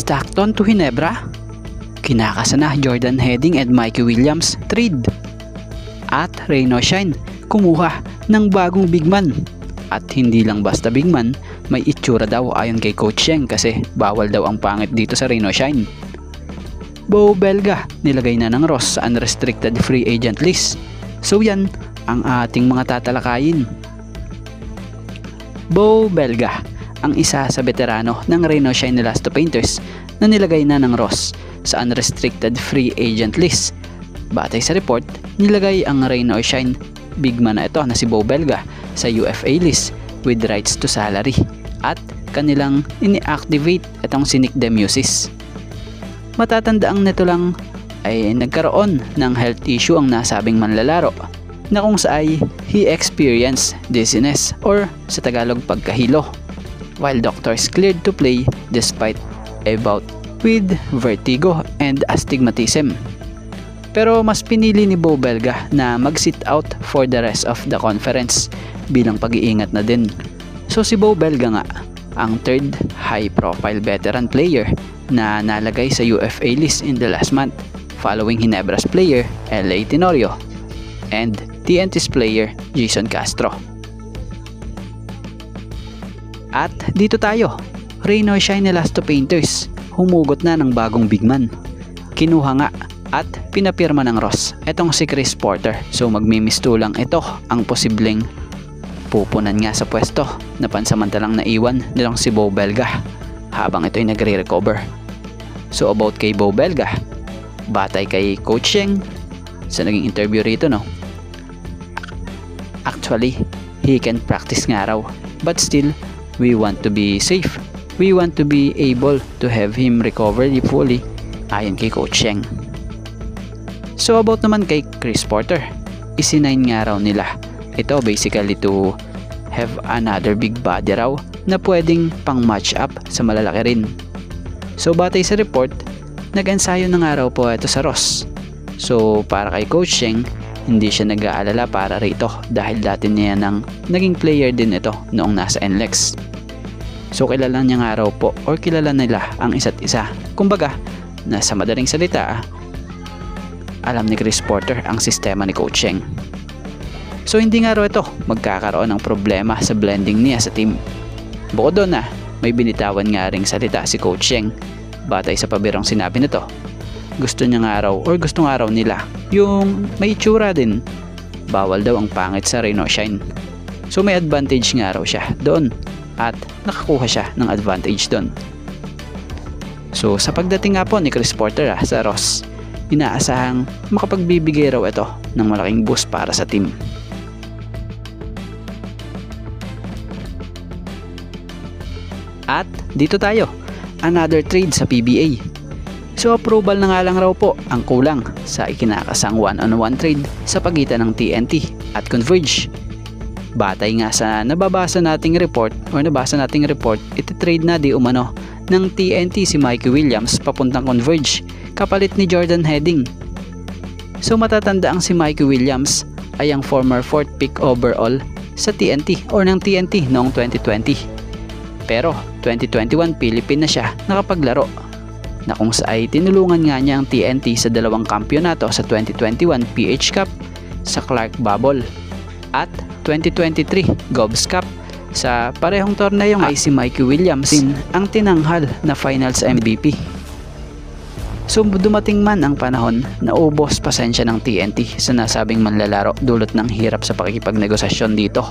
Stockton to Ginebra. Kinakasa na Jordan Heading and Mikey Williams trade. At Reno Shine kumuha ng bagong bigman. At hindi lang basta bigman, may itsura daw ayon kay Coach Sheng kasi bawal daw ang pangit dito sa Reno Shine. Bo Belga nilagay na ng Ross sa unrestricted free agent list. So yan ang ating mga tatalakayin. Bo Belga, ang isa sa veterano ng Reno Shine Elasto Painters na nilagay na ng Ross sa unrestricted free agent list. Batay sa report, nilagay ang Reno Shine bigman na ito na si Bo Belga sa UFA list with rights to salary at kanilang ini-activate itong si Nick Demusis. Matatandaang nito lang ay nagkaroon ng health issue ang nasabing manlalaro na kung saay he experienced dizziness or sa Tagalog pagkahilo while doctors cleared to play despite a bout with vertigo and astigmatism. Pero mas pinili ni Bo Belga na mag-sit out for the rest of the conference bilang pag-iingat na din. So si Bo Belga nga ang third high-profile veteran player na nalagay sa UFA list in the last month following Ginebra's player L.A. Tenorio and TNT's player Jason Castro. At dito tayo, Reno Shine Elasto Painters humugot na ng bagong bigman. Kinuha nga at pinapirma ng Ross etong si Chris Porter. So magmimistulang ito ang posibleng pupunan nga sa pwesto na pansamantalang naiwan nitong si Bo Belga habang ito'y nagre-recover. So about kay Bo Belga, batay kay Coach Sheng sa naging interview rito, no, actually he can practice nga raw but still we want to be safe, we want to be able to have him recover fully ayon kay Coach Sheng. So about naman kay Chris Porter, isinine nga raw nila ito basically to have another big body raw na pwedeng pang match up sa malalaki rin. So batay sa report, nag-ensayo na nga raw po ito sa Ross. So para kay Coach Sheng, hindi siya nag-aalala para rito dahil dati niya nang naging player din ito noong nasa NLEX. So kilala niya nga raw po or kilala nila ang isa't isa. Kumbaga, nasa madaling salita, alam ni Chris Porter ang sistema ni Coach Sheng. So hindi nga raw ito magkakaroon ng problema sa blending niya sa team. Bukod doon may binitawan nga ring salita si Coach Sheng batay sa pabirang sinabi nito. Gusto niya nga raw or gusto nga raw nila yung may itsura din. Bawal daw ang pangit sa Reno Shine. So may advantage nga raw siya doon at nakakuha siya ng advantage doon. So sa pagdating nga po ni Chris Porter sa Ross, inaasahang makapagbibigay raw ito ng malaking boost para sa team. At dito tayo, another trade sa PBA. So approval na nga lang raw po ang kulang sa ikinakasang one-on-one trade sa pagitan ng TNT at Converge. Batay nga sa nabasa nating report, ititrade na di umano ng TNT si Mikey Williams papuntang Converge kapalit ni Jordan Heading. So matatanda ang si Mikey Williams ay ang former 4th pick overall sa TNT or ng TNT noong 2020. Pero 2021 Philippine na siya nakapaglaro na kung saan tinulungan nga niya ang TNT sa dalawang kampyonato sa 2021 PH Cup sa Clark Bubble at 2023 Govs Cup. Sa parehong torneo ay si Mikey Williams din ang tinanghal na finals MVP. So dumating man ang panahon na ubos pasensya ng TNT sa nasabing manlalaro dulot ng hirap sa pakikipagnegosasyon dito.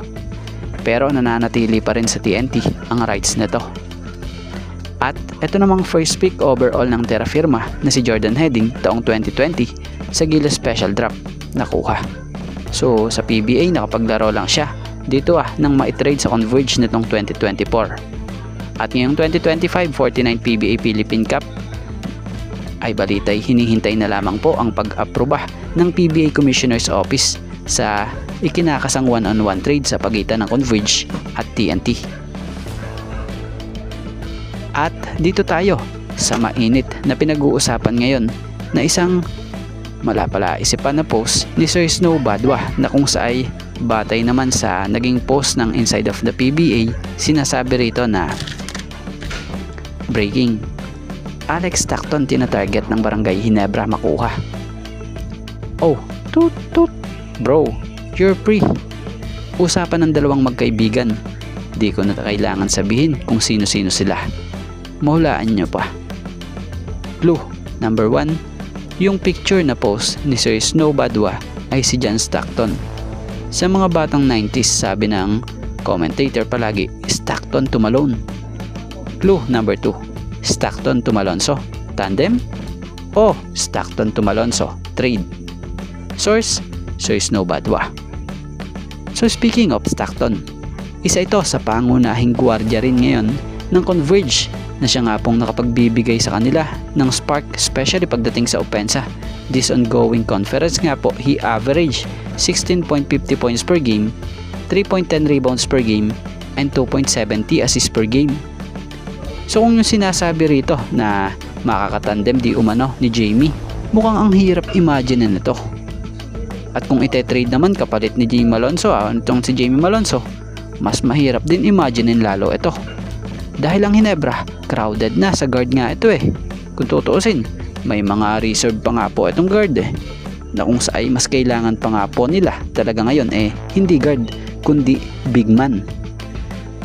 Pero nananatili pa rin sa TNT ang rights nito. At ito namang first pick overall ng Terra Firma na si Jordan Heading taong 2020 sa Gilas Special Draft nakuha. So sa PBA nakapaglaro lang siya dito nang maitrade sa Converge nitong 2024. At ngayong 2025 49 PBA Philippine Cup ay balitay hinihintay na lamang po ang pag-aproba ng PBA Commissioner's Office sa ikinakasang one-on-one trade sa pagitan ng Converge at TNT. At dito tayo sa mainit na pinag-uusapan ngayon na isang malapala-isipan na post ni Sir Snow Badwa na kung saay batay naman sa naging post ng Inside of the PBA, sinasabi rito na breaking, Alex Stockton tina-target ng Barangay Ginebra makuha. Oh, toot toot. Bro, you're free. Usapan ng dalawang magkaibigan. Di ko na kailangan sabihin kung sino-sino sila. Mahulaan nyo pa. Clue number 1. Yung picture na post ni Sir Snow Badwa ay si John Stockton. Sa mga batang 90s, sabi ng commentator palagi, Stockton to Malone. Clue number 2. Stockton to Malonzo, tandem? O Stockton to Malonzo, trade? Source, Sir Snow Badwa. So speaking of Stockton, isa ito sa pangunahing gwardiya rin ngayon ng Converge na siya nga pong nakapagbibigay sa kanila ng spark, especially pagdating sa opensa. This ongoing conference nga po, he averaged 16.50 points per game, 3.10 rebounds per game, and 2.70 assists per game. So kung yung sinasabi rito na makakatandem di umano ni Jamie, mukhang ang hirap imagine nito. At kung ite-trade naman kapalit ni Jamie Malonzo, itong si Jamie Malonzo, mas mahirap din imaginein lalo ito. Dahil ang Ginebra, crowded na sa guard nga ito eh. Kung tutuusin, may mga reserve pa nga po itong guard eh, na kung sa ay mas kailangan pa nga po nila talaga ngayon eh, hindi guard, kundi big man.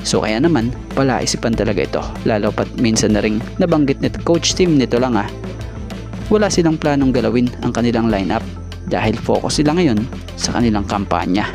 So kaya naman, palaisipan talaga ito, lalo pat minsan na ring nabanggit nito coach team nito lang wala silang planong galawin ang kanilang lineup dahil focus sila ngayon sa kanilang kampanya.